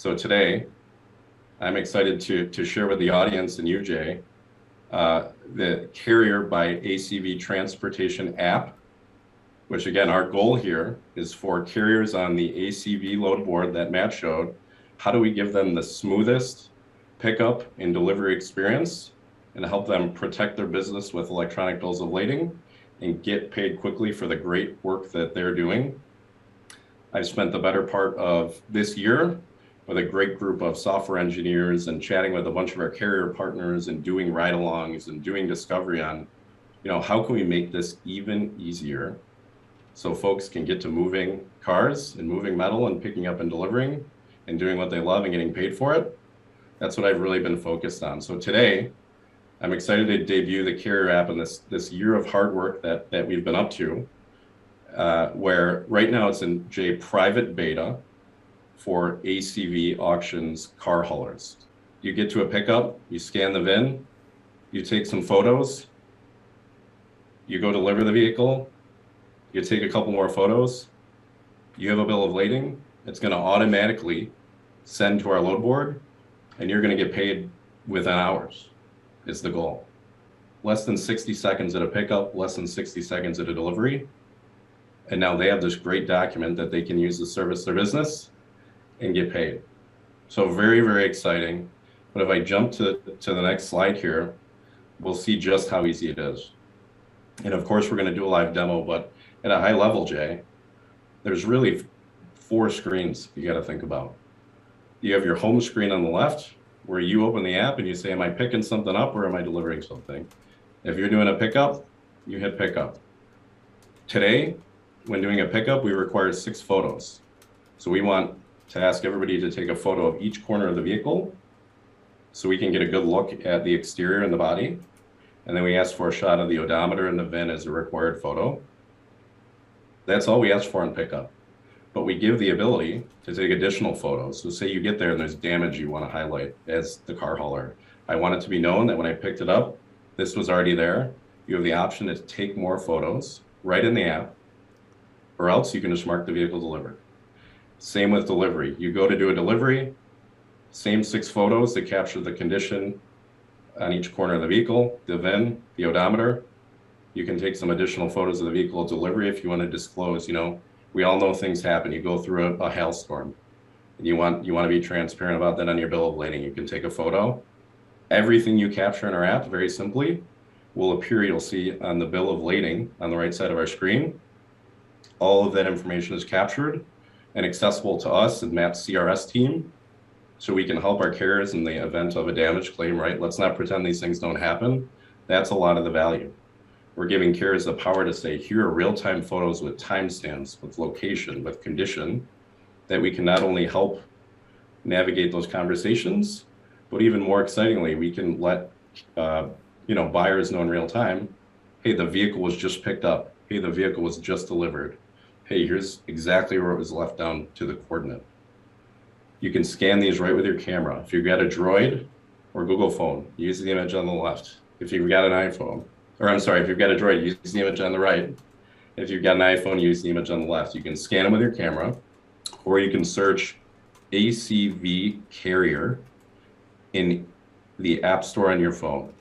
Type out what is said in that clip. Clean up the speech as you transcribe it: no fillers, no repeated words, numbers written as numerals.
So today, I'm excited to share with the audience and you, Jay, the Carrier by ACV Transportation app, which again, our goal here is for carriers on the ACV load board that Matt showed. How do we give them the smoothest pickup and delivery experience and help them protect their business with electronic bills of lading and get paid quickly for the great work that they're doing? I've spent the better part of this year with a great group of software engineers and chatting with a bunch of our carrier partners and doing ride-alongs and doing discovery on, how can we make this even easier so folks can get to moving cars and moving metal and picking up and delivering and doing what they love and getting paid for it. That's what I've really been focused on. So today, I'm excited to debut the Carrier app in this year of hard work that we've been up to, where right now it's in private beta for ACV auctions car haulers. You get to a pickup, you scan the VIN, you take some photos, you go deliver the vehicle, you take a couple more photos, you have a bill of lading, it's gonna automatically send to our load board, and you're gonna get paid within hours, is the goal. Less than 60 seconds at a pickup, less than 60 seconds at a delivery. And now they have this great document that they can use to service their business and get paid. So very, very exciting. But if I jump to the next slide here, we'll see just how easy it is. And of course, we're gonna do a live demo, but at a high level, Jay, there's really 4 screens you gotta think about. You have your home screen on the left, where you open the app and you say, am I picking something up or am I delivering something? If you're doing a pickup, you hit pickup. Today, when doing a pickup, we require 6 photos. So we want to ask everybody to take a photo of each corner of the vehicle so we can get a good look at the exterior and the body. And then we ask for a shot of the odometer and the VIN as a required photo. That's all we ask for on pickup. But we give the ability to take additional photos. So say you get there and there's damage you want to highlight as the car hauler. I want it to be known that when I picked it up, this was already there. You have the option to take more photos right in the app, or else you can just mark the vehicle delivered. Same with delivery. You go to do a delivery, same 6 photos to capture the condition on each corner of the vehicle, the VIN, the odometer. You can take some additional photos of the vehicle delivery if you want to disclose, we all know things happen. You go through a hailstorm and you want to be transparent about that on your bill of lading. You can take a photo. Everything you capture in our app, very simply, will appear, you'll see on the bill of lading on the right side of our screen. All of that information is captured and accessible to us and Matt's CRS team, so we can help our carriers in the event of a damage claim, right? Let's not pretend these things don't happen. That's a lot of the value. We're giving carriers the power to say, here are real-time photos with timestamps, with location, with condition, that we can not only help navigate those conversations, but even more excitingly, we can let buyers know in real time, hey, the vehicle was just picked up. Hey, the vehicle was just delivered. Hey, here's exactly where it was left down to the coordinate. You can scan these right with your camera. If you've got a Droid or Google phone, use the image on the left. If you've got an iPhone, if you've got a Droid, use the image on the right. If you've got an iPhone, use the image on the left. You can scan them with your camera, or you can search ACV Carrier in the App Store on your phone.